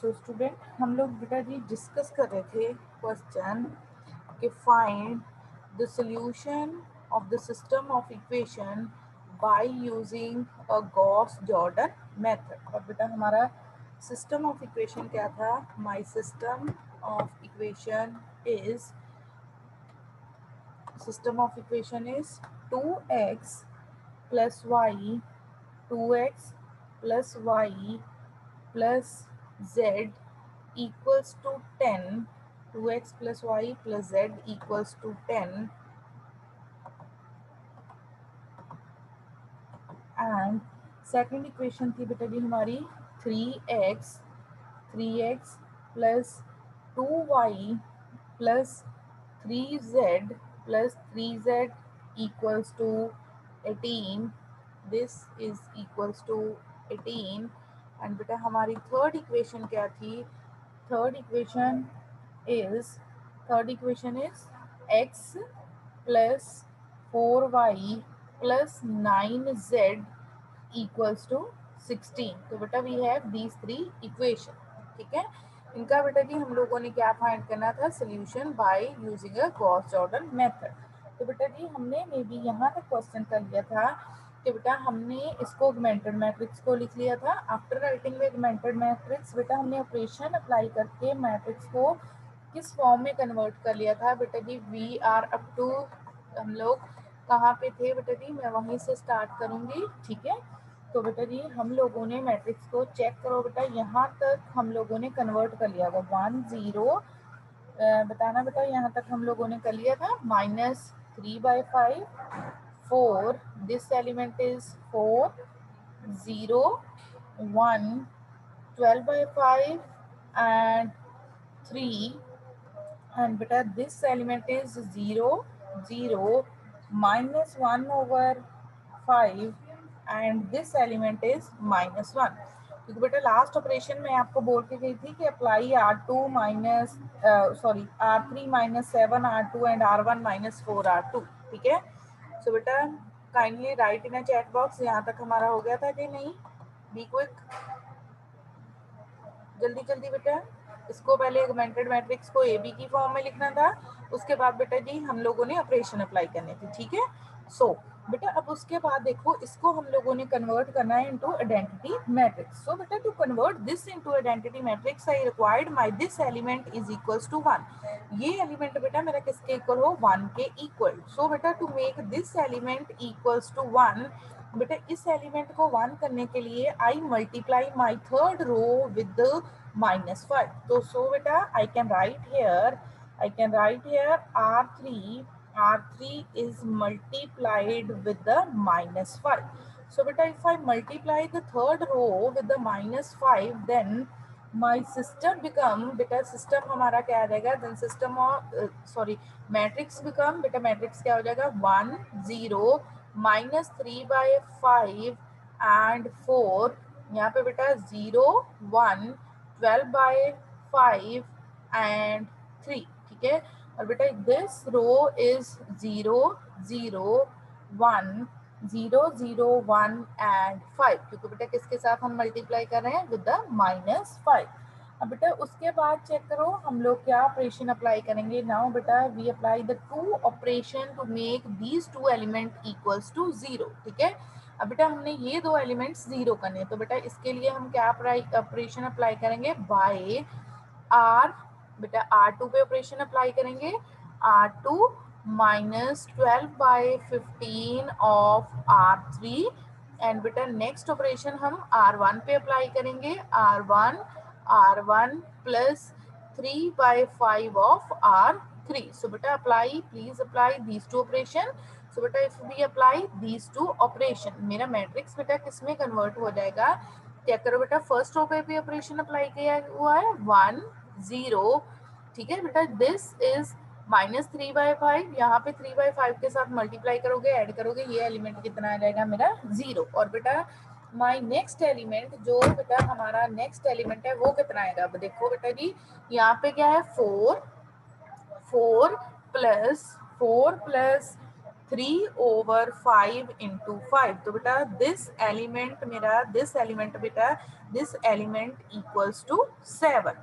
So student, हम लोग बेटा जी डिस्कस कर रहे थे क्वेश्चन कि find the solution of the system of equation by using a Gauss Jordan method. और बेटा हमारा सिस्टम ऑफ इक्वेशन क्या था? My system of equation is 2x plus y, 2x plus y plus z equals to 10. 2x plus y plus z equals to 10. And second equation थी बेटा जी हमारी 3x plus 2y plus 3z plus 3z equals to 18. This is equals to 18. And बेटा हमारी third equation क्या थी? third equation is x plus 4y plus 9z equals to 16. तो बेटा we have these three equation. ठीक है, इनका बेटा जी हम लोगों ने क्या फाइंड करना था? Solution bye using a Gauss Jordan method. तो बेटा जी हमने मे बी यहाँ तक क्वेश्चन कर लिया था कि बेटा हमने इसको ऑगमेंटेड मैट्रिक्स को लिख लिया था। After writing the augmented matrix बेटा हमने ऑपरेशन अप्लाई करके मैट्रिक्स को किस फॉर्म में कन्वर्ट कर लिया था? बेटा जी वी आर अप टू हम लोग कहाँ पे थे बेटा जी? मैं वहीं से स्टार्ट करूँगी। ठीक है, तो बेटा जी हम लोगों ने मैट्रिक्स को चेक करो बेटा, यहाँ तक हम लोगों ने कन्वर्ट कर लिया था 1 0। बताना बेटा यहाँ तक हम लोगों ने कर लिया था -3/5 4, this element is 4 0 1 12/5 and 3, and beta this element is 0 0 -1/5 and this element is -1। क्योंकि बेटा लास्ट ऑपरेशन में आपको बोल के गई थी कि apply R2 minus R3 -7 R2 and R1 -4 R2। ठीक है, सो बेटा kindly right in a chat box. यहाँ तक हमारा हो गया था कि नहीं? बी क्विक, जल्दी जल्दी बेटा। इसको पहले ऑगमेंटेड मैट्रिक्स को ए बी की फॉर्म में लिखना था, उसके बाद बेटा जी हम लोगों ने ऑपरेशन अप्लाई करने थे। ठीक है, सो बेटा अब उसके बाद देखो इसको हम लोगों ने कन्वर्ट करना है इनटू आइडेंटिटी मैट्रिक्स। सो बेटा to convert this into identity matrix I required my this element is equals to 1। ये एलिमेंट बेटा मेरा किसके इक्वल हो? 1 के इक्वल। सो बेटा to make this element equals to 1, बेटा इस एलिमेंट को 1 करने के लिए I multiply my third row with -5। तो सो बेटा I can write here R3 is multiplied with the -5. So beta if I multiply the third row with the -5 then my system become, beta system हमारा क्या आ जाएगा? then system of matrix become, beta matrix क्या हो जाएगा? 1 0 -3/5 and 4, यहाँ पे बेटा 0 1 12/5 and 3। ठीक है, और बेटा दिस रो इज 0 0 1 0 0 1 and 5, क्योंकि बेटा किसके साथ हम मल्टीप्लाई कर रहे हैं? With the -5। अब बेटा उसके बाद चेक करो हम लोग क्या ऑपरेशन अप्लाई करेंगे। नाउ बेटा we apply the two operation to make these two element equals to 0। ठीक है, अब बेटा हमने ये दो एलिमेंट्स 0 करने, तो बेटा इसके लिए हम क्या ऑपरेशन अप्लाई करेंगे? बाय आर, बेटा R2 पे ऑपरेशन अप्लाई करेंगे। R2 -12/15 ऑफ R3 एंड बेटा नेक्स्ट ऑपरेशन हम R1 पे अप्लाई करेंगे। R1 plus 3/5 of R3। So बेटा apply, please apply these two operation. So बेटा if we apply these two operation, मेरा मैट्रिक्स बेटा किस में कन्वर्ट हो जाएगा? चेक करो बेटा, फर्स्ट रो पे भी ऑपरेशन अप्लाई किया हुआ है 1 0। ठीक है बेटा, दिस इज -3/5, यहाँ पे 3/5 के साथ मल्टीप्लाई करोगे, ऐड करोगे, ये एलिमेंट कितना आ जाएगा मेरा? 0। और बेटा माय नेक्स्ट एलिमेंट, जो बेटा हमारा नेक्स्ट एलिमेंट है वो कितना आएगा? अब देखो बेटा जी यहाँ पे क्या है? 4 प्लस 3/5 तो बेटा दिस एलिमेंट मेरा दिस एलिमेंट इक्वल्स टू 7।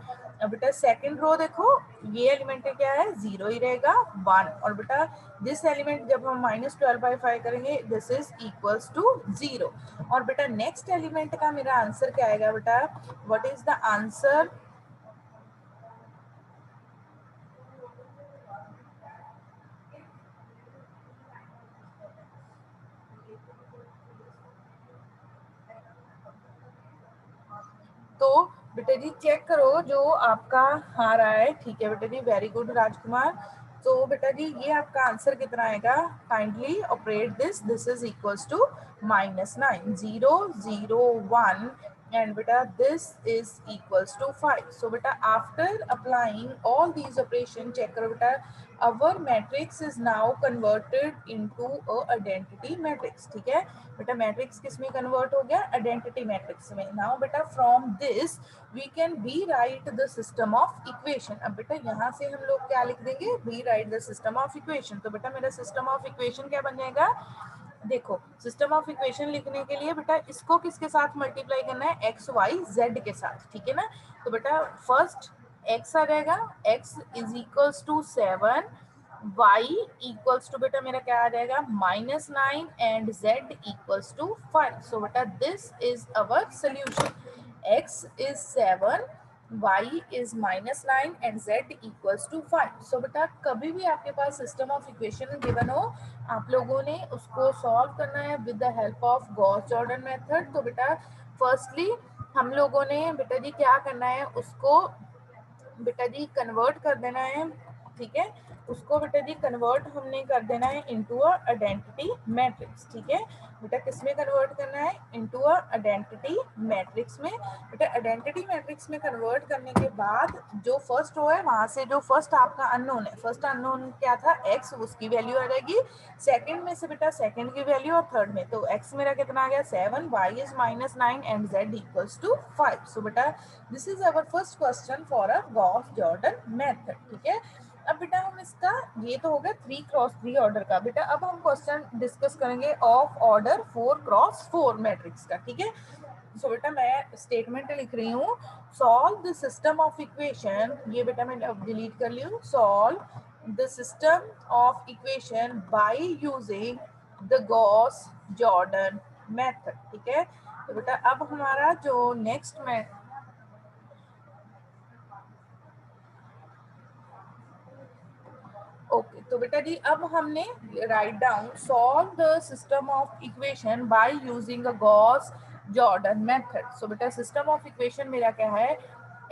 अब बेटा सेकंड रो देखो, ये एलिमेंट क्या है, 0 ही रहेगा, 1। और बेटा दिस एलिमेंट जब हम -12/5 करेंगे दिस इज इक्वल्स टू 0। और बेटा नेक्स्ट एलिमेंट का मेरा आंसर क्या आएगा बेटा, व्हाट इज द आंसर? तो बेटा जी चेक करो जो आपका आ रहा है, ठीक है बेटा जी, वेरी गुड राजकुमार। तो बेटा जी ये आपका आंसर कितना आएगा, kindly operate this is equals to -9, 0 0 1 and beta this is equals to 5. So beta after applying all these operation, check करो बेटा, our matrix is now converted into a identity matrix। ठीक है बेटा, मैट्रिक्स किस में convert हो गया, identity matrix में। नाउ बेटा from this we can be write the system of equation. अब बेटा यहाँ से हम लोग क्या लिख देंगे, be write the system of equation. तो बेटा मेरा सिस्टम ऑफ इक्वेशन क्या बन जाएगा, देखो सिस्टम ऑफ इक्वेशन लिखने के लिए बेटा इसको किसके साथ मल्टीप्लाई करना है, एक्स वाई जेड के साथ, ठीक है ना। तो बेटा फर्स्ट एक्स आ जाएगा, X is equals to 7, y equals to बेटा मेरा क्या आ जाएगा, -9 and z equals to 5। So बेटा this is our solution, x is 7, y is -9 and z equals to 5। So बेटा कभी भी आपके पास सिस्टम ऑफ इक्वेशन गिवन हो, आप लोगों ने उसको सॉल्व करना है with the help of Gauss Jordan method. तो बेटा फर्स्टली हम लोगों ने बेटा जी क्या करना है, उसको बेटा जी कन्वर्ट कर देना है, ठीक है, उसको बेटा जी कन्वर्ट हमने कर देना है इनटू अ आइडेंटिटी मैट्रिक्स। ठीक है बेटा, किस में कन्वर्ट करना है, इनटू अ आइडेंटिटी मैट्रिक्स में। बेटा आइडेंटिटी मैट्रिक्स में कन्वर्ट करने के बाद जो फर्स्ट रो है वहां से जो फर्स्ट आपका अननोन है, फर्स्ट अननोन क्या था, एक्स, उसकी वैल्यू आ जाएगी। सेकंड में से बेटा सेकंड की वैल्यू, और थर्ड में तो एक्स मेरा कितना आ गया 7, Y is -9 and Z equals to 5। So बेटा this is our first question for a Gauss Jordan method. ठीक है, अब बेटा हम इसका, ये तो हो गया 3x3 ऑर्डर का। बेटा अब हम क्वेश्चन डिस्कस करेंगे ऑफ ऑर्डर 4x4 मैट्रिक्स का। ठीक है, सो बेटा मैं स्टेटमेंट लिख रही हूँ, solve the system of equation, ये बेटा मैं डिलीट कर ली हूँ, solve the system of equation by using the Gauss Jordan method. ठीक है, तो बेटा अब हमारा जो नेक्स्ट में, ओके तो बेटा जी अब हमने right down solve the system of equation by using a Gauss Jordan method. So बेटा सिस्टम ऑफ इक्वेशन मेरा क्या है,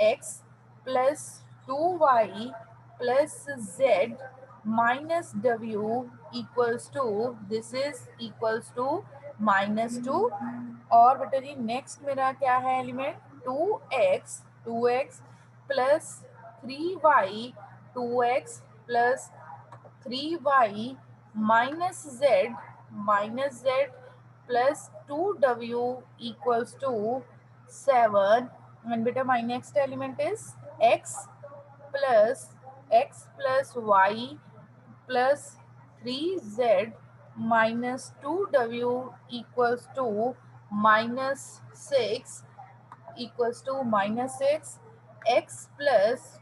x plus 2y plus z minus w equals to, this is equals to -2। और बेटा जी नेक्स्ट मेरा क्या है element, 2x plus 3y 2x plus 3y minus z plus 2w equals to 7। And बेटा my next element is x plus y plus 3z minus 2w equals to -6 equals to -6, x plus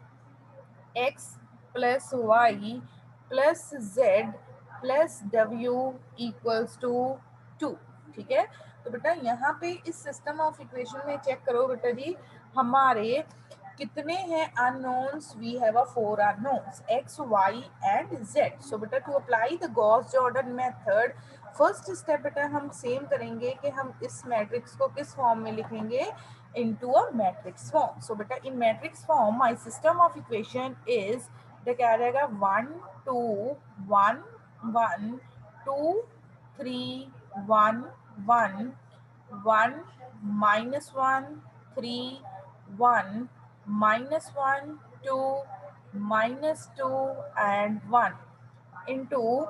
y plus z plus w equals to 2। ठीक है, तो बेटा यहाँ पे इस system of equation में check करो बेटा जी, हमारे कितने हैं unknowns, we have a 4 unknowns x y and z। So बेटा to apply the Gauss Jordan method, first step बेटा हम सेम करेंगे कि हम इस मैट्रिक्स को किस फॉर्म में लिखेंगे, into a matrix form. So beta in matrix form my system of equation is, बेटा क्या आ जाएगा, 1 2 1 1 2 3 1 1 1 -1 3 1 -1 2 -2 and 1 into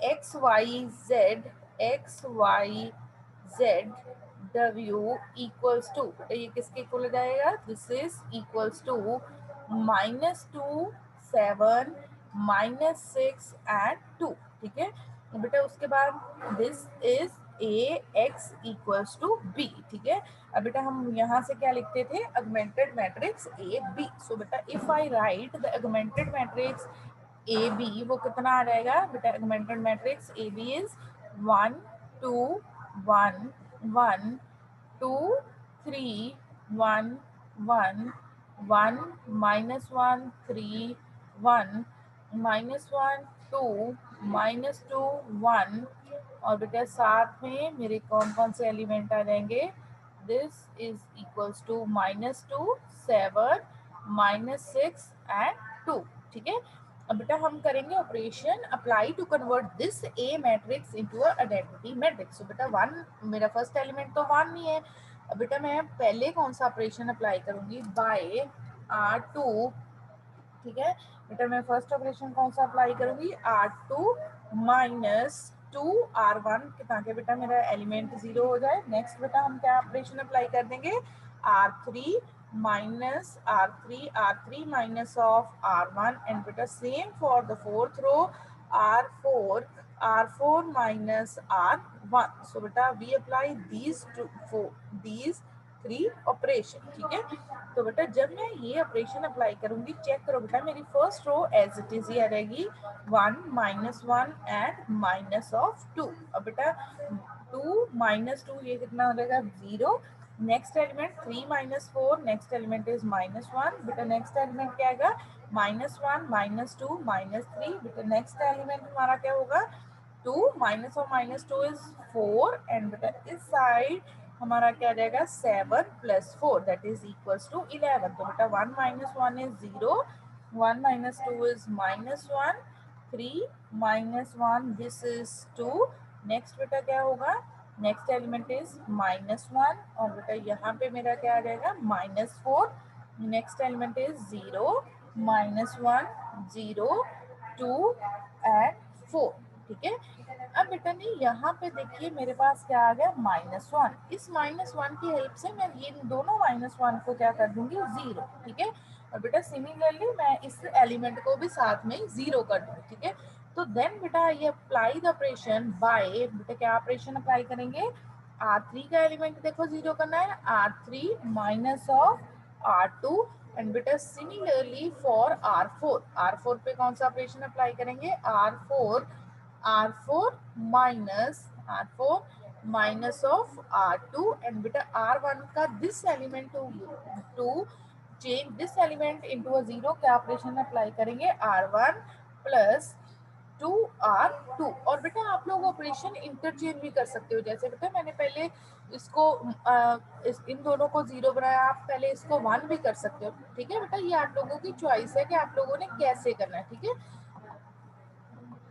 x y z w equals to, बेटा ये किसके इक्वल हो जाएगा, this is equals to -2 7 -6 and 2। ठीक है बेटा। उसके बाद this is A X equals to B, ठीक है। अब बेटा हम यहाँ से क्या लिखते थे, ऑगमेंटेड मैट्रिक्स ए बी। सो बेटा if I write the augmented matrix A B, वो कितना आ जाएगा बेटा, augmented matrix A B is 1 2 1 1 2 3 1 1 1 -1 3 1 -1 2 -2 1, और बेटा साथ में मेरे कौन कौन से एलिमेंट आ जाएंगे, this is equals to -2 7 -6 and 2, ठीक है। अब बेटा हम करेंगे operation apply to convert this a matrix into a identity matrix. So बेटा 1, मेरा फर्स्ट एलिमेंट तो 1 ही है। अब बेटा मैं पहले कौन सा ऑपरेशन अप्लाई करूंगी, बाय R2, ठीक है बेटा। मैं फर्स्ट ऑपरेशन कौन सा अप्लाई करूंगी, R2 -2 R1, ताकि बेटा मेरा एलिमेंट 0 हो जाए। नेक्स्ट बेटा हम क्या ऑपरेशन अप्लाई कर देंगे, R3 R3 minus of R1, and बेटा same for the fourth row, R4 minus R1. So बेटा we apply these three operation, ठीक है। तो बेटा जब मैं ये ऑपरेशन अप्लाई करूंगी, चेक करो बेटा मेरी first row as it is ही आ रहेगी 1 -1 एंड माइनस ऑफ 2। अब बेटा 2 -2 ये कितना हो जाएगा 0। Next element 3 -4, next element is -1 बेटा। नेक्स्ट एलिमेंट क्या आएगा, -1 -2 -3 बेटा। नेक्स्ट एलिमेंट हमारा क्या होगा, 2 माइनस और -2 इज 4, एंड बेटा इस साइड हमारा क्या जाएगा 7 + 4 दैट इज इक्वल्स टू 11। तो बेटा 1 - 1 is 0, 1 - 2 is -1, 3 -1 this is 2। Next बेटा क्या होगा, नेक्स्ट एलिमेंट इज -1, और बेटा यहाँ पे मेरा क्या आ जाएगा -4। नेक्स्ट एलिमेंट इज 0 -1 0 2 एंड 4, ठीक है। अब बेटा नहीं यहाँ पे देखिए मेरे पास क्या आ गया -1। इस -1 की हेल्प से मैं ये दोनों -1 को क्या कर दूंगी 0, ठीक है। और बेटा सिमिलरली मैं इस एलिमेंट को भी साथ में 0 कर दूंगी, ठीक है। तो देन बेटा ये अप्लाई द ऑपरेशन बाय, बेटा क्या ऑपरेशन अप्लाई करेंगे, R3 का एलिमेंट देखो 0 करना है, R3 minus of R2, and बेटा सिमिलरली फॉर R4 पे कौन सा ऑपरेशन अप्लाई करेंगे, R4 minus of R2, and बेटा R1 का this element to change this element into a 0 क्या ऑपरेशन अप्लाई करेंगे, R1 प्लस 2R2। और बेटा आप लोग ऑपरेशन इंटरचेंज भी कर सकते हो, जैसे बेटा मैंने पहले इसको इन दोनों को 0 बनाया, आप पहले इसको 1 भी कर सकते हो, ठीक है बेटा। ये आप लोगों की चॉइस है कि आप लोगों ने कैसे करना है, ठीक है।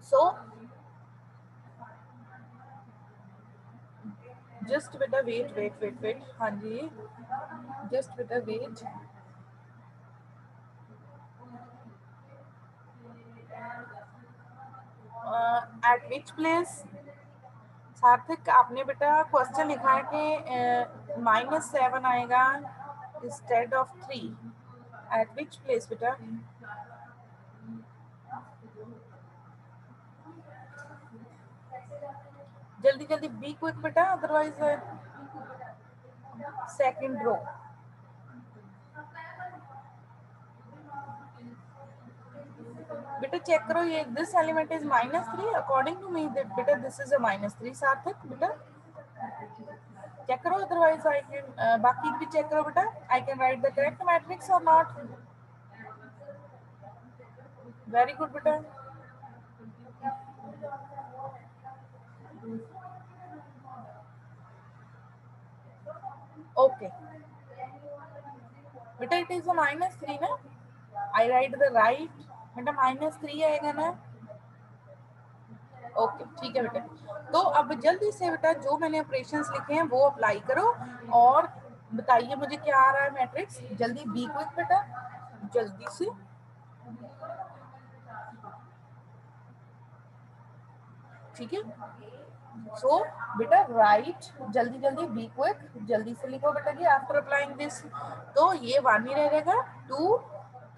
सो जस्ट बेटा वेट, हाँ जी जस्ट बेटा wait. At which place, Sarthak आपने बेटा क्वेश्चन लिखा है कि -7 आएगा instead of 3, at which place बेटा, जल्दी जल्दी बी क्विक बेटा, अदरवाइज सेकंड रो। बेटा चेक करो ये this element is -3, according to me that बेटा दिस इज अ -3। सार्थक बेटा चेक करो, अदरवाइज आई कैन बाकी भी चेक करो बेटा, I can write the correct matrix और नॉट। वेरी गुड बेटा। ओके बेटा इट इज अ -3 ना, आई राइट द राइट बेटा -3 आएगा ना। ओके ठीक है बेटा। तो अब जल्दी से बेटा जो मैंने ऑपरेशंस लिखे हैं वो अप्लाई करो, और बताइए मुझे क्या आ रहा है मैट्रिक्स, जल्दी बी क्विक बेटा, जल्दी से। ठीक है सो बेटा राइट, जल्दी जल्दी बी क्विक, जल्दी से लिखो बेटा जी आफ्टर अप्लाइंग दिस। तो ये 1 ही रहेगा, 2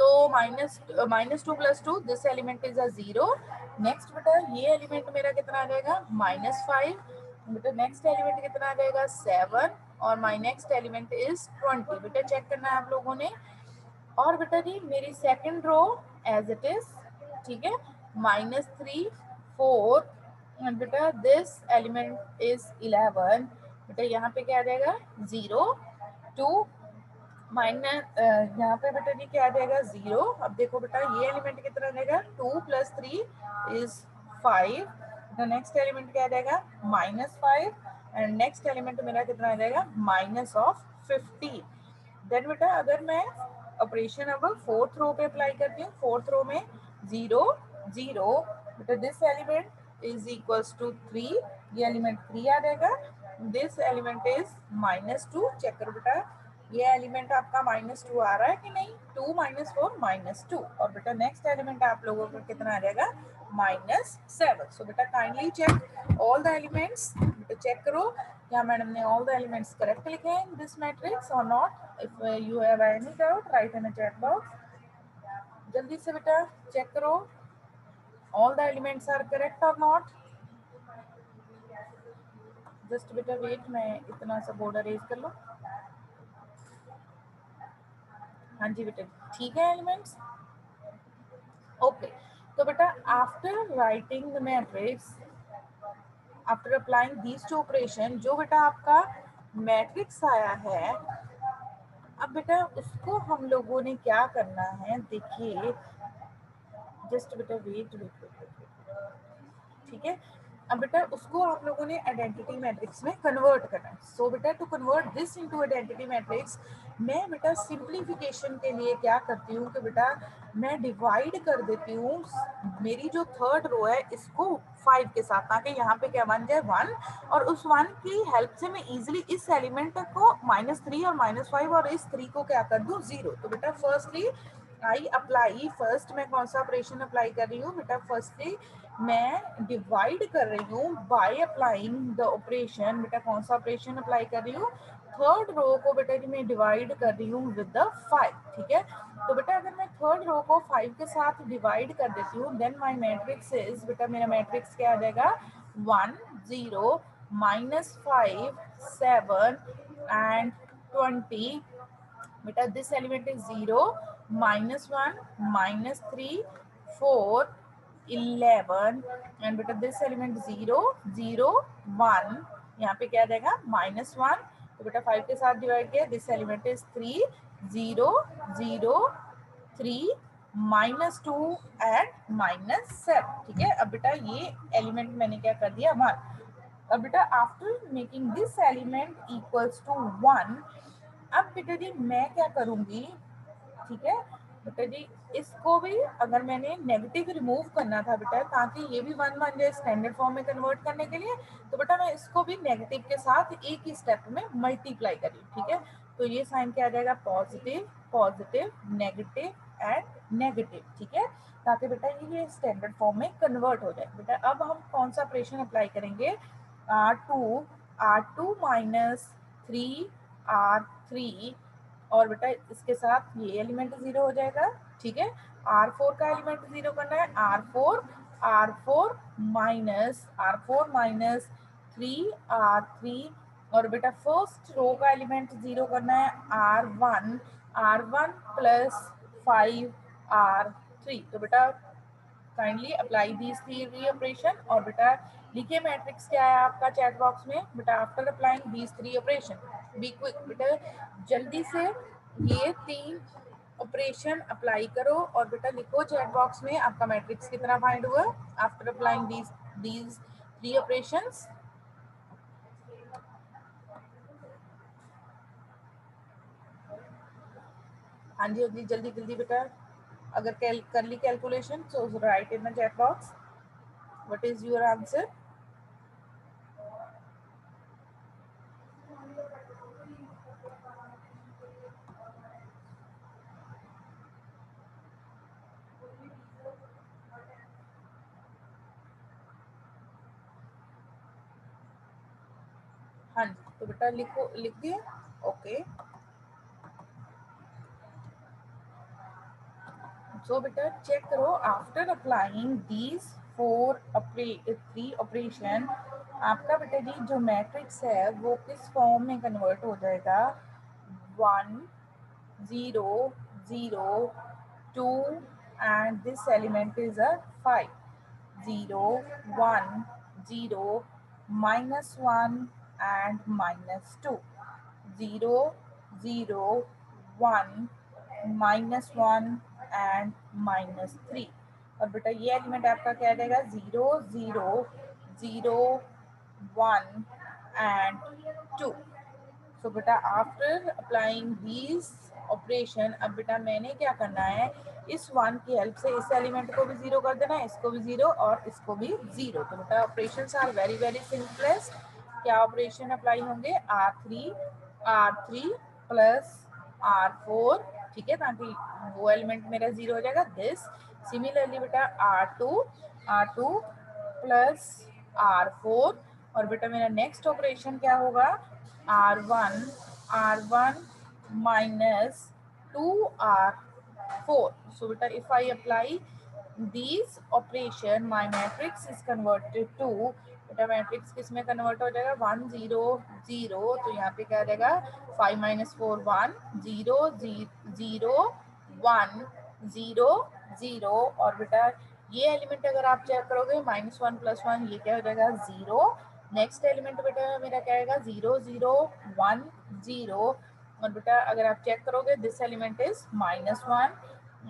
तो -2 + 2 this element is a 0। Next बेटा ये एलिमेंट मेरा कितना आ जाएगा -5, बेटा नेक्स्ट एलिमेंट कितना आ जाएगा 7, और माय नेक्स्ट एलिमेंट इज 20। बेटा चेक करना है आप लोगों ने। और बेटा जी मेरी second row as it is, ठीक है, -3, 4, एंड बेटा दिस एलिमेंट इज 11। बेटा यहाँ पे क्या आ जाएगा 0, 2, माइनस यहाँ पे बेटा जी क्या आ जाएगा 0। अब देखो बेटा ये एलिमेंट कितना आ जाएगा 2 + 3 इज 5। द नेक्स्ट एलिमेंट क्या आ जाएगा -5, एंड नेक्स्ट एलिमेंट मेरा कितना आ जाएगा -50। देन बेटा अगर मैं ऑपरेशन अब फोर्थ रो पे अप्लाई करती हूँ, फोर्थ रो में 0, 0, बेटा this element is equals to 3, ये एलिमेंट 3 आ जाएगा। दिस एलिमेंट इज -2, चेक करो बेटा ये एलिमेंट आपका -2 आ रहा है कि नहीं, 2 - 4 -2, और बेटा नेक्स्ट एलिमेंट आप लोगों का कितना आ जाएगा -7। सो बेटा kindly check all the elements, बेटा चेक करो क्या मैडम ने ऑल द एलिमेंट्स करेक्ट लिखे हैं इन दिस मैट्रिक्स और not. If you have any doubt write in the chat box. जल्दी से बेटा चेक करो all the elements are correct और नॉट। जस्ट बेटा वेट, मैं इतना सा बोर्ड अरेंज कर लो। हाँ जी बेटा ठीक है एलिमेंट्स, ओके। तो बेटा after writing the matrix, after applying these two operation, जो बेटा आपका मैट्रिक्स आया है, अब बेटा उसको हम लोगों ने क्या करना है, देखिए जस्ट बेटा वेट वेट वेट, ठीक है। अब बेटा उसको आप लोगों ने आइडेंटिटी मैट्रिक्स में कन्वर्ट करना है। सो बेटा to convert this into identity matrix, मैं बेटा सिंप्लीफिकेशन के लिए क्या करती हूँ कि बेटा मैं डिवाइड कर देती हूँ मेरी जो थर्ड रो है इसको 5 के साथ, ताकि यहाँ पे क्या बन जाए 1, और उस 1 की हेल्प से मैं इजीली इस एलिमेंट को -3 और -5 और इस 3 को क्या कर दूँ 0। तो बेटा फर्स्टली आई अप्लाई, फर्स्ट मैं कौन सा ऑपरेशन अप्लाई कर रही हूँ बेटा, फर्स्टली मैं डिवाइड कर रही हूँ बाय अप्लाइंग द ऑपरेशन। बेटा कौन सा ऑपरेशन अप्लाई कर रही हूँ, थर्ड रो को बेटा जी मैं डिवाइड कर रही हूँ विद द 5, ठीक है। तो बेटा अगर मैं थर्ड रो को 5 के साथ डिवाइड कर देती हूँ, देन माय मैट्रिक्स इज, बेटा मेरा मैट्रिक्स क्या आ जाएगा 1, 0, -5, 7 एंड 20। बेटा दिस एलिमेंट इज 0, -1, -3, 4, 11, एंड बेटा दिस एलिमेंट 0, 0, 1, यहाँ पे क्या आ जाएगा -1। तो बेटा 5 के साथ डिवाइड किया, दिस एलिमेंट इज 3, 0, 0, 3, -2 एंड -7, ठीक है। अब बेटा ये एलिमेंट मैंने क्या कर दिया 1। अब बेटा after making this element equals to 1, अब बेटा जी मैं क्या करूंगी, ठीक है बेटा जी, इसको भी अगर मैंने नेगेटिव रिमूव करना था बेटा, ताकि ये भी 1 बन जाए स्टैंडर्ड फॉर्म में कन्वर्ट करने के लिए, तो बेटा मैं इसको भी नेगेटिव के साथ एक ही स्टेप में मल्टीप्लाई करी, ठीक है। तो ये साइन क्या आ जाएगा positive, positive, negative and negative, ठीक है, ताकि बेटा ये स्टैंडर्ड फॉर्म में कन्वर्ट हो जाए। बेटा अब हम कौन सा ऑपरेशन अप्लाई करेंगे, R2, R2 -3, R3, और बेटा इसके साथ ये एलिमेंट 0 हो जाएगा, ठीक है। R4 का एलिमेंट 0 करना है, R4, R4 माइनस 3, और बेटा फर्स्ट रो का एलिमेंट 0 करना है, R1, R1 + 5, R3। तो बेटा kindly apply these three operation, और बेटा लिखिए मैट्रिक्स क्या है आपका चैट बॉक्स में, बेटा after applying these three operation B quick, बेटा जल्दी से ये 3 ऑपरेशन अप्लाई करो, और बेटा लिखो चैट बॉक्स में आपका मैट्रिक्स कितना फाइंड हुआ आफ्टर अप्लाइंग दीज 3 ऑपरेशंस। हाँ जी जल्दी जल्दी बेटा, अगर कर ली calculation so write in the chat box what is your answer. हाँ जी तो बेटा लिखो, लिख दिए, ओके। सो बेटा चेक करो आफ्टर अप्लाइंग दीज 3 ऑपरेशन आपका बेटा जी जो मैट्रिक्स है वो किस फॉर्म में कन्वर्ट हो जाएगा, 1 0 0 2 and this element is a 5, 0 1 0 -1 and -2, 0 0 1 -1 and -3। और बेटा ये एलिमेंट आपका क्या रहेगा, 0 0 0 1 and 2। सो बेटा आफ्टर अप्लाइंग दीज ऑपरेशन, अब बेटा मैंने क्या करना है, इस 1 की हेल्प से इस एलिमेंट को भी 0 कर देना है, इसको भी 0 और इसको भी 0। तो बेटा operations are very very simplest. क्या ऑपरेशन अप्लाई होंगे, R3 प्लस R4, ठीक है, ताकि वो एलिमेंट मेरा 0 हो जाएगा दिस। सिमिलरली बेटा R2 प्लस R4, और बेटा मेरा नेक्स्ट ऑपरेशन क्या होगा, R1 minus 2R4। So beta if I apply these operation my matrix is converted to, बेटा मैट्रिक्स किस में कन्वर्ट हो जाएगा, 1 0 0। तो यहाँ पे क्या रहेगा, 5 - 4 1 0 0 1 0 0। और बेटा ये एलिमेंट अगर आप चेक करोगे, -1 + 1 ये क्या हो जाएगा, 0। नेक्स्ट एलिमेंट बेटा मेरा क्या आएगा, 0 0 1 0। और बेटा अगर आप चेक करोगे दिस एलिमेंट इज -1।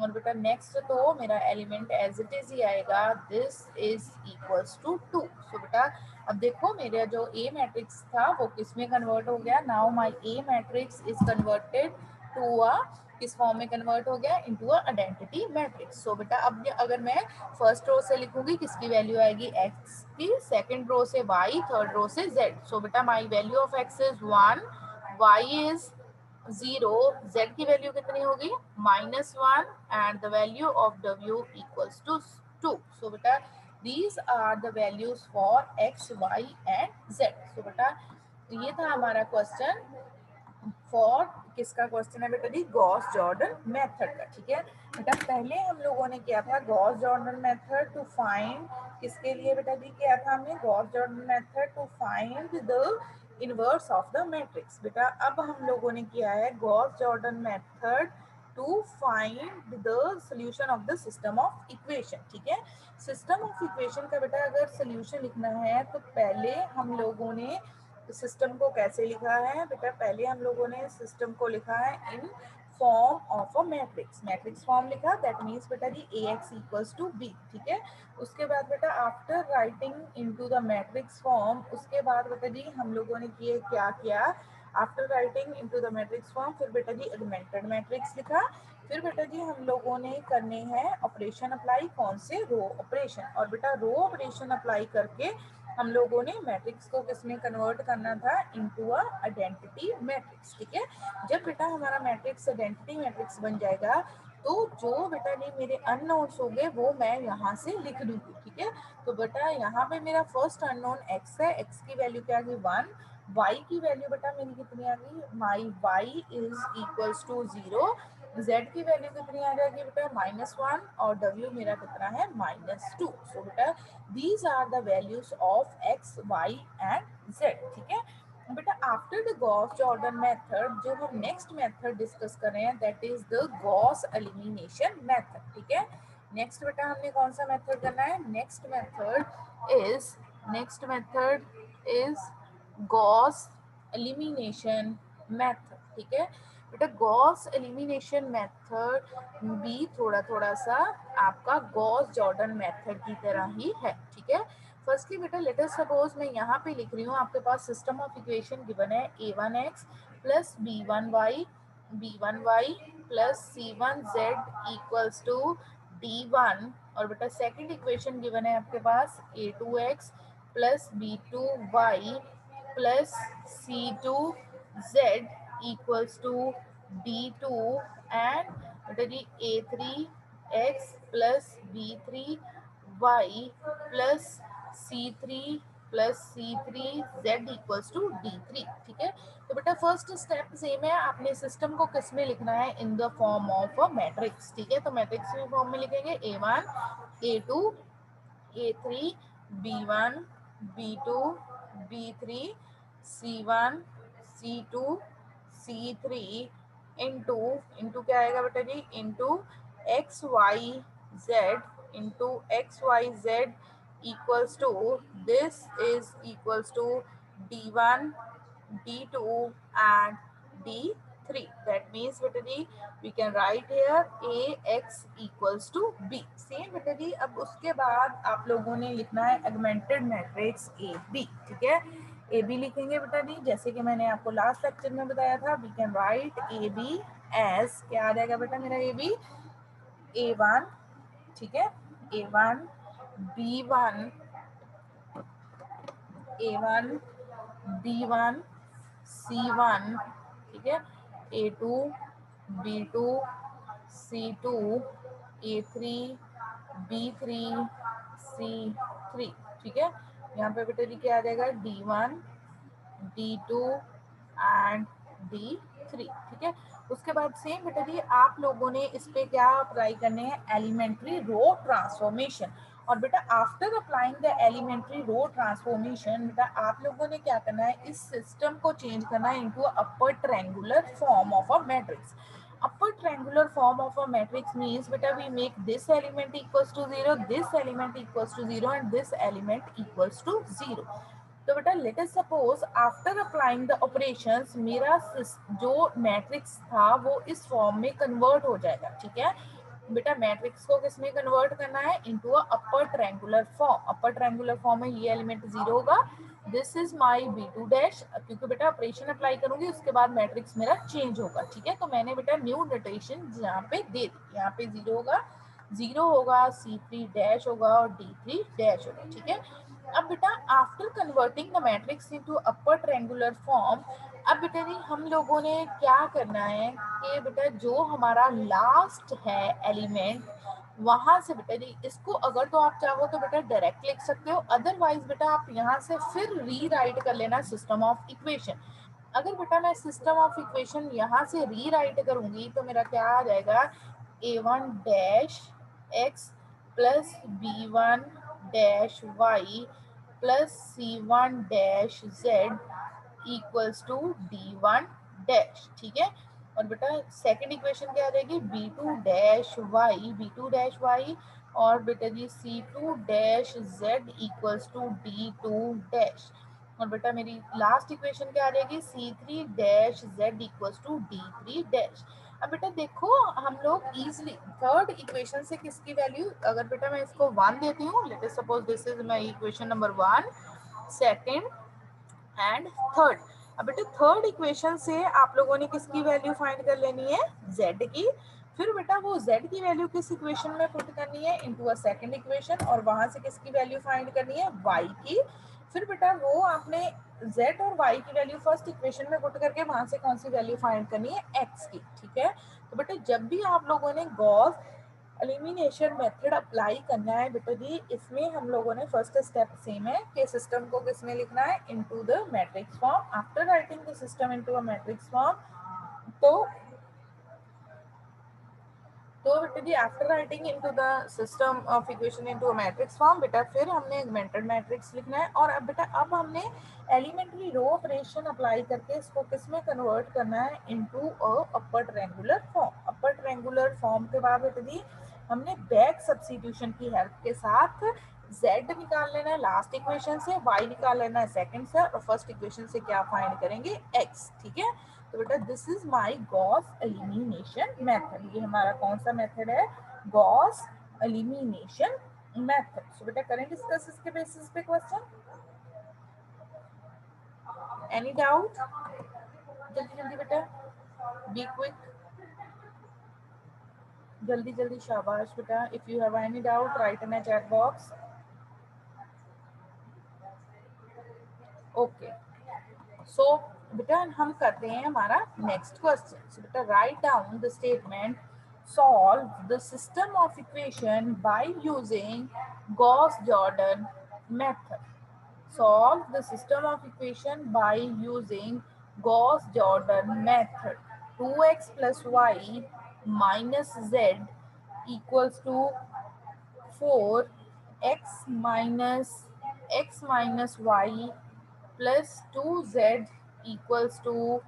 और बेटा नेक्स्ट तो मेरा एलिमेंट एज इट इज ही आएगा, this is equals to 2। So बेटा अब देखो मेरा जो ए मैट्रिक्स था वो किस में कन्वर्ट हो गया, now my A matrix is converted to a, किस फॉर्म में कन्वर्ट हो गया, into a identity matrix. So बेटा अब अगर मैं फर्स्ट रो से लिखूंगी किसकी वैल्यू आएगी, x की, सेकंड रो से y, थर्ड रो से z। सो बेटा my value of x is 1, y is 0, z की वैल्यू कितनी होगी, -1 and the value of w equals to 2। So बेटा these are the values for x, y and z। So बेटा ये था हमारा क्वेश्चन फॉर, किसका क्वेश्चन है बेटा जी, गॉस जॉर्डन मेथड का। ठीक है बेटा, पहले हम लोगों ने किया था Gauss Jordan method to find, किसके लिए बेटा जी किया था हमने, Gauss Jordan method to find the inverse of the matrix. बेटा अब हम लोगों ने किया है Gauss Jordan method to find the solution of the system of equation. ठीक है, सिस्टम ऑफ इक्वेशन का बेटा अगर सोल्यूशन लिखना है तो पहले हम लोगों ने सिस्टम को कैसे लिखा है बेटा, पहले हम लोगों ने सिस्टम को लिखा है in form of a matrix, matrix form लिखा, दैट मीन्स बेटा जी Ax इक्वल्स टू b। ठीक है, उसके बाद बेटा after writing into the matrix form, उसके बाद बेटा जी हम लोगों ने किए क्या किया, after writing into the matrix form फिर बेटा जी एगमेंटेड मैट्रिक्स लिखा। फिर बेटा जी हम लोगों ने करने हैं ऑपरेशन अप्लाई, कौन से, रो ऑपरेशन। और बेटा रो ऑपरेशन अप्लाई करके हम लोगों ने मैट्रिक्स को किसमें कन्वर्ट करना था, इनटू अ आइडेंटिटी मैट्रिक्स। ठीक है, जब बेटा हमारा मैट्रिक्स आइडेंटिटी मैट्रिक्स बन जाएगा तो जो बेटा नहीं मेरे अननोन्स होंगे वो मैं यहाँ से लिख दूंगी। ठीक है, तो बेटा यहाँ पे मेरा फर्स्ट अननोन x है, x की वैल्यू क्या आ गई 1, y की वैल्यू बेटा मेरी कितनी आ गई, my y is equals to 0, z की वैल्यू कितनी आ जाएगी बेटा -1 और w मेरा कितना है -2। सो बेटा these are the values of x, y and z। ठीक है बेटा, after the Gauss Jordan method जो हम नेक्स्ट मेथड डिस्कस कर रहे हैं that is the Gauss elimination method. ठीक है, नेक्स्ट बेटा हमने कौन सा मेथड करना है, next method is Gauss elimination method. ठीक है बेटा, गॉस एलिमिनेशन मेथड भी थोड़ा थोड़ा सा आपका गॉस जॉर्डन मेथड की तरह ही है। ठीक है, फर्स्टली बेटा लेट अस सपोज मैं यहाँ पे लिख रही हूँ, आपके पास सिस्टम ऑफ इक्वेशन गिवन है a1x plus b1y plus c1z equals to d1। और बेटा सेकंड इक्वेशन गिवन है आपके पास a2x plus b2y plus c2z equals to d2 and बेटा जी a3x plus b3y plus c3 equals to d3। ठीक है, तो बेटा फर्स्ट स्टेप सेम है, आपने सिस्टम को किस में लिखना है, in the form of a matrix. ठीक है, तो मैट्रिक्स में फॉर्म में लिखेंगे a1 a2 A3 B1 B2 B3 C1 C2 C3 into into क्या आएगा बेटा जी, into x Y z, into x Y z equals to, this is equals to d1 d2 and d3. That means बेटा जी we can write here ax equals to b. Same बेटा जी अब उसके बाद आप लोगों ने लिखना है augmented matrix a b, ठीक है। ए बी लिखेंगे बेटा जी, जैसे कि मैंने आपको लास्ट लेक्चर में बताया था, we can write A B as, क्या आ जाएगा बेटा मेरा ए बी, ए वन, ठीक है, a one b one, a one b one c one, ठीक है, a two b two c two, a three b three c three, ठीक है। यहाँ पे बेटा जी क्या आ जाएगा, D one D2 and D3, ठीक है। उसके बाद सेम बेटा जी आप लोगों ने इस पे क्या अप्लाई करने हैं, एलिमेंट्री रो ट्रांसफॉर्मेशन। और बेटा after applying the elementary row transformation, बेटा आप लोगों ने क्या करना है, इस सिस्टम को चेंज करना है into upper triangular form of a matrix. upper triangular form of a matrix means beta we make this element equals to 0, this element equals to 0 and this element equals to 0। तो बेटा let us suppose after applying the operations मेरा जो matrix था वो इस form में convert हो जाएगा, ठीक है। बेटा मैट्रिक्स को किस में कन्वर्ट करना है, into a upper triangular form. Upper triangular form में ये एलिमेंट 0 होगा, this is my b2 dash, क्योंकि बेटा ऑपरेशन अप्लाई करूंगी उसके बाद मैट्रिक्स मेरा चेंज होगा, ठीक है। तो मैंने बेटा न्यू नोटेशन यहाँ पे दे दी, यहाँ पे 0 होगा, 0 होगा, C3 डैश होगा और D3 डैश होगा, ठीक है। अब बेटा after converting the matrix into upper triangular form, अब बेटा जी हम लोगों ने क्या करना है कि बेटा जो हमारा लास्ट है एलिमेंट, वहां से बेटा जी इसको अगर तो आप चाहो तो बेटा डायरेक्ट लिख सकते हो, अदरवाइज बेटा आप यहाँ से फिर रीराइट कर लेना सिस्टम ऑफ इक्वेशन। अगर बेटा मैं सिस्टम ऑफ इक्वेशन यहाँ से रीराइट करूंगी तो मेरा क्या आ जाएगा, a one dash x plus b one dash y plus c one dash z equals to d one dash, ठीक है। और बेटा सेकंड इक्वेशन क्या आ जाएगी, बी टू डैश वाई और बेटा जी c two dash z equals to d two dash. और बेटा मेरी लास्ट इक्वेशन क्या आ जाएगी, c three dash z equals to d three dash. अब बेटा देखो हम लोग इजिली थर्ड इक्वेशन से किसकी वैल्यू, अगर बेटा मैं इसको 1 देती हूँ, let us suppose this is my equation number 1, second and third. अब बेटा थर्ड इक्वेशन से आप लोगों ने किसकी वैल्यू फाइंड कर लेनी है, z की। फिर बेटा वो z की वैल्यू किस इक्वेशन में पुट करनी है, इनटू अ सेकंड इक्वेशन, और वहां से किसकी वैल्यू फाइंड करनी है, y की। फिर बेटा वो आपने z और y की वैल्यू फर्स्ट इक्वेशन में पुट करके वहां से कौन सी वैल्यू फाइंड करनी है, x की, ठीक है। तो बेटा जब भी आप लोगों ने गॉस एलिमिनेशन मेथड अप्लाई करना है बेटा जी, इसमें हम लोगों ने फर्स्ट स्टेप सेम है कि सिस्टम को किसमें लिखना है, into the matrix form. After writing the system into a matrix form, तो बेटा जी after writing into the system of equation into a matrix form, बेटा फिर हमने एगमेंटेड मैट्रिक्स लिखना है। और अब बेटा अब हमने एलिमेंट्री रो ऑपरेशन अप्लाई करके इसको किस में कन्वर्ट करना है, into a upper triangular form. Upper triangular form के बाद बेटा जी हमने बैक सब्स्टिट्यूशन की हेल्प के साथ z निकाल लेना है लास्ट इक्वेशन से, y निकाल लेना है सेकंड से, और फर्स्ट इक्वेशन से क्या फाइंड करेंगे, x, ठीक है। तो बेटा this is my Gauss elimination method, ये हमारा कौन सा मेथड है, गॉस एलिमिनेशन मेथड। सो बेटा करें डिस्कस इसके बेसिस पे क्वेश्चन, एनी डाउट, जल्दी जल्दी बेटा, बी क्विक, जल्दी जल्दी, शाबाश बेटा। If you have any doubt write in a chat box. Okay, so बेटा हम करते हैं हमारा नेक्स्ट क्वेश्चन। सो बेटा write down the statement, solve the system of equation by using Gauss Jordan method. Solve the system of equation by using Gauss-Jordan method. 2x plus y minus z equals to 4 x minus y plus 2z equals to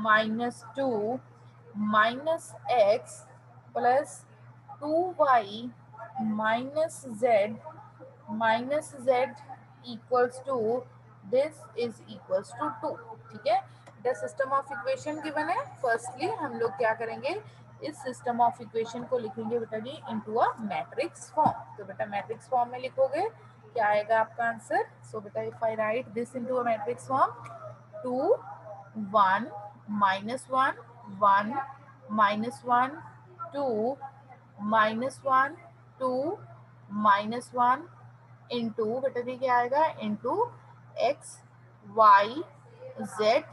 -2 minus x plus 2y minus z equals to this is equals to 2. ठीक है, the system of equation given है. Firstly हम लोग क्या करेंगे, इस system of equation को लिखेंगे बेटा जी इनटू अ मैट्रिक्स फॉर्म. तो बेटा मैट्रिक्स फॉर्म में लिखोगे क्या आएगा आपका आंसर. सो बेटा if I write this into a matrix form, 2 1 -1 1 -1 2 -1 2 -1 into बेटा जी क्या आएगा into x Y Z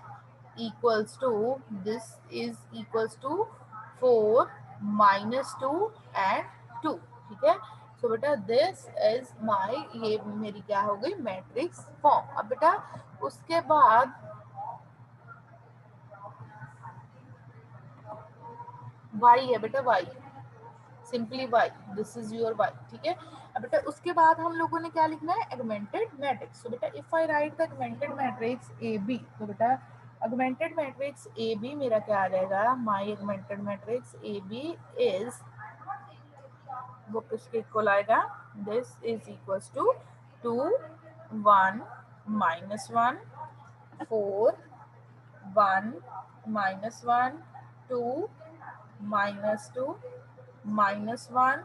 equals to this is equals to 4 -2 and 2. ठीक है, सो बेटा दिस इज माय, ये मेरी क्या हो गई मैट्रिक्स फॉर्म. अब बेटा उसके बाद y है बेटा, y simply y, this is your y. ठीक है, अब बेटा उसके बाद हम लोगों ने क्या लिखना है, एगमेंटेड मैट्रिक्स. सो बेटा if I write the augmented matrix A b, तो बेटा एगमेंटेड मैट्रिक्स ए बी मेरा क्या आ जाएगा, my augmented matrix A B is, वो किसके इक्वल आएगा, this is equals to 2 1 -1 4 1 -1 2 -2 -1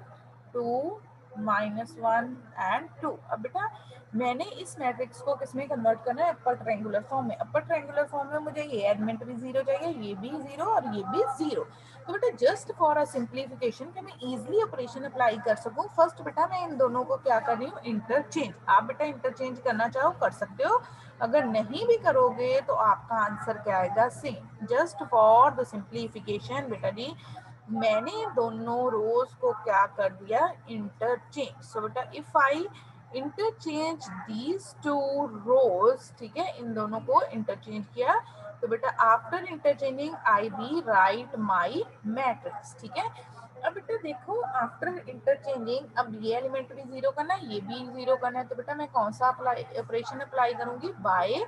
2 -1 and 2. अब बेटा मैंने इस मैट्रिक्स को किसमें कन्वर्ट करना है, अपर ट्रायंगुलर फॉर्म में. अपर ट्रायंगुलर फॉर्म में मुझे ये एलिमेंट भी जीरो चाहिए, ये भी जीरो और ये भी जीरो. तो बेटा जस्ट फॉर अ सिंप्लीफिकेशन कि मैं इजीली ऑपरेशन अप्लाई कर सकूं, फर्स्ट बेटा मैं इन दोनों को क्या कर रही हूँ, इंटरचेंज. आप बेटा इंटरचेंज करना चाहो कर सकते हो, अगर नहीं भी करोगे तो आपका आंसर क्या आएगा, same. Just for the simplification बेटा जी मैंने दोनों रोज को क्या कर दिया, इंटरचेंज. सो बेटा if I interchange these two rows, ठीक है, इन दोनों को इंटरचेंज किया, तो बेटा after interchanging I be write my matrix. ठीक है, अब बेटा देखो आफ्टर इंटरचेंजिंग अब ये एलिमेंट भी जीरो करना है, ये भी जीरो करना है, तो बेटा मैं कौन सा ऑपरेशन अप्लाई करूंगी, by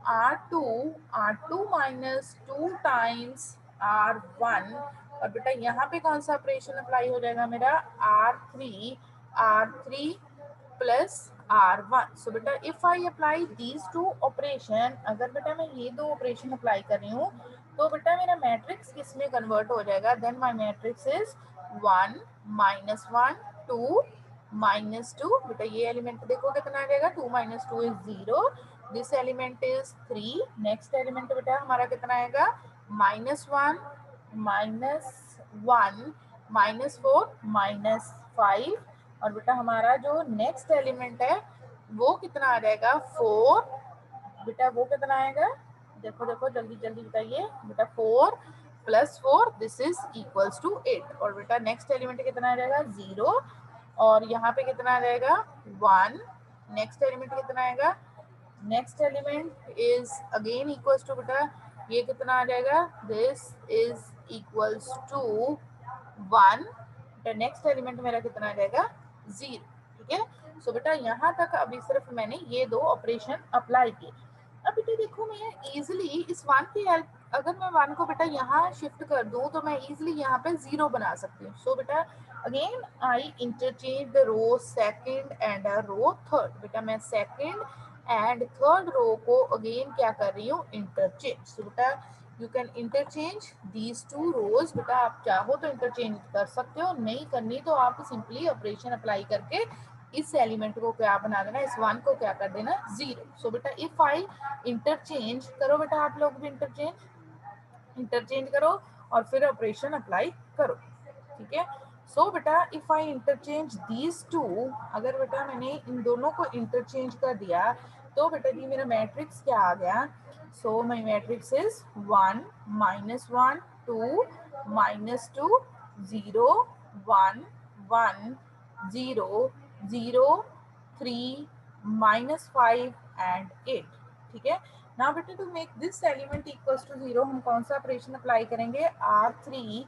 R2 minus 2 times R1. और बेटा यहाँ पे कौन सा ऑपरेशन अप्लाई हो जाएगा मेरा, R3 प्लस R1. सो बेटा if I apply these two operation, अगर बेटा मैं ये दो ऑपरेशन अप्लाई कर रही हूँ तो बेटा मेरा मैट्रिक्स किस में कन्वर्ट हो जाएगा, देन माय मैट्रिक्स इज 1 -1 2 -2. बेटा ये एलिमेंट देखो कितना आ जाएगा, 2 -2 is 0, this element is 3, next element बेटा हमारा कितना आएगा, -1 -1 -4 -5. और बेटा हमारा जो नेक्स्ट एलिमेंट है वो कितना आ जाएगा, 4. बेटा वो कितना आएगा, देखो देखो जल्दी जल्दी बताइए बेटा, 4 + 4 दिस इज इक्वल्स टू 8. और बेटा नेक्स्ट एलिमेंट कितना आ जाएगा, 0. और यहाँ पे कितना आ जाएगा, 1. नेक्स्ट एलिमेंट कितना आएगा, next element is again equals to, बेटा ये कितना आ जाएगा, this is equals to 1. Next element मेरा कितना आ जाएगा, 0. ठीक है, सो बेटा यहाँ तक अभी सिर्फ मैंने ये दो ऑपरेशन अप्लाई किए. अब बेटा देखो मैं इजिली इस 1 की हेल्प, अगर मैं 1 को बेटा यहाँ शिफ्ट कर दूं तो मैं इजिली यहाँ पे 0 बना सकती हूँ. सो बेटा again I interchange the row second and row third. बेटा मैं सेकंड एंड थर्ड रो को अगेन क्या कर रही हूँ, इंटरचेंज. सो बेटा you can interchange these two rows. बेटा आप चाहो तो इंटरचेंज कर सकते हो, नहीं करनी तो आप सिंपली ऑपरेशन अप्लाई करके इस एलिमेंट को क्या बना देना, इस 1 को क्या कर देना, 0. सो बेटा इफ आई इंटरचेंज करो, बेटा आप लोग भी इंटरचेंज करो और फिर ऑपरेशन अप्लाई करो. ठीक है, सो बेटा if I interchange these to, अगर बेटा मैंने इन दोनों को इंटरचेंज कर दिया तो बेटा जी मेरा मैट्रिक्स क्या आ गया, so my matrix is 1 -1 2 -2 0 1 1 0 0 3 -5 and 8. ठीक है, नाउ बेटा to make this element equals to 0 हम कौन सा ऑपरेशन अप्लाई करेंगे, R3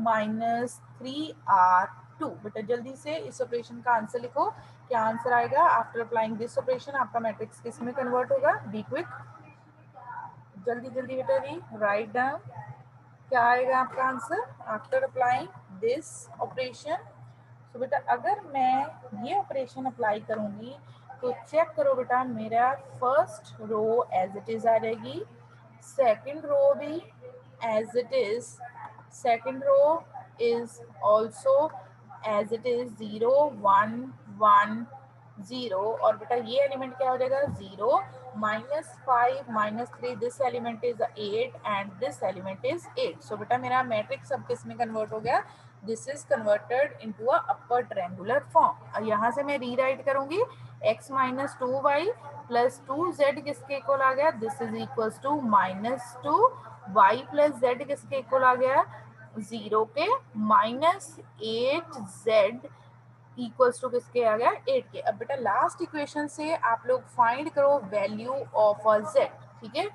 -3R 2। बेटा जल्दी से इस ऑपरेशन का आंसर लिखो, क्या आंसर आएगा आफ्टर अप्लाइंग दिस ऑपरेशन, आपका मैट्रिक्स किस में कन्वर्ट होगा, बी क्विक, जल्दी जल्दी बेटा जी राइट डाउन, क्या आएगा आपका answer after applying this operation. So बेटा अगर मैं ये ऑपरेशन अप्लाई करूंगी तो चेक करो बेटा, मेरा first row as it is आ जाएगी, सेकंड रो भी as it is, second row is also as it is 0 1 1 0, और बेटा ये एलिमेंट क्या हो जाएगा 0 -5 -3, this element is 8 and this element is 8। सो बेटा मेरा मैट्रिक्स अब किस में कन्वर्ट हो गया, this is converted into a upper triangular form. यहाँ से मैं रीराइट करूंगी, x minus 2y plus 2z किसके इक्वल आ गया, this is equal to -2y plus z किसके इक्वल आ गया 0 के, -8z इक्वल्स टू किसके आ गया 8 के। अब बेटा लास्ट इक्वेशन से आप लोग फाइंड करो वैल्यू ऑफ अ z, ठीक है।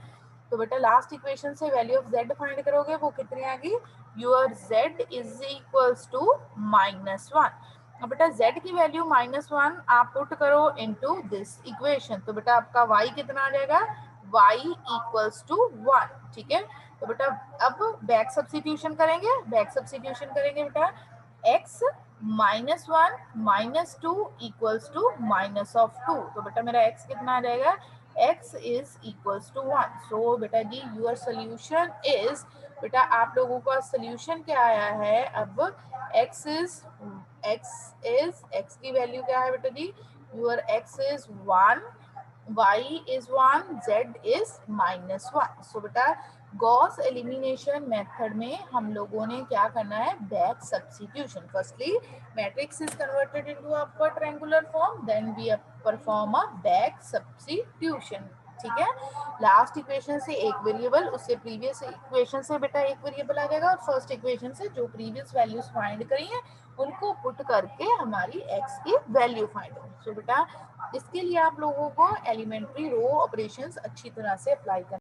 तो बेटा लास्ट इक्वेशन से वैल्यू ऑफ z फाइंड करोगे, वो कितनी आएगी, your z is equals to -1। अब बेटा z की वैल्यू -1 आप पुट करो इनटू दिस इक्वेशन, तो बेटा आपका y कितना आ जाएगा, y इक्वल्स टू 1, ठीक है। तो बेटा अब बैक सब्स्टिट्यूशन करेंगे, बैक सब्स्टिट्यूशन करेंगे बेटा, x -1 -2 इक्वल्स टू -2, तो बेटा मेरा x कितना आ जाएगा, x is equals to 1। So बेटा जी यूर सोल्यूशन इज, बेटा आप लोगों का सोल्यूशन क्या आया है, अब x की वैल्यू क्या है बेटा जी, your x is 1, y is 1, z is -1। So बेटा गॉस एलिमिनेशन मेथड में हम लोगों ने क्या करना है, back substitution. Firstly matrix is converted into upper triangular form, then we perform a back substitution, ठीक है। लास्ट इक्वेशन से एक वेरिएबल, उससे प्रीवियस इक्वेशन से बेटा एक वेरिएबल आ जाएगा, और फर्स्ट इक्वेशन से जो प्रीवियस वैल्यूज फाइंड करी है उनको पुट करके हमारी x की वैल्यू फाइंड होगी। सो बेटा इसके लिए आप लोगों को एलिमेंट्री रो ऑपरेशंस अच्छी तरह से अप्लाई करना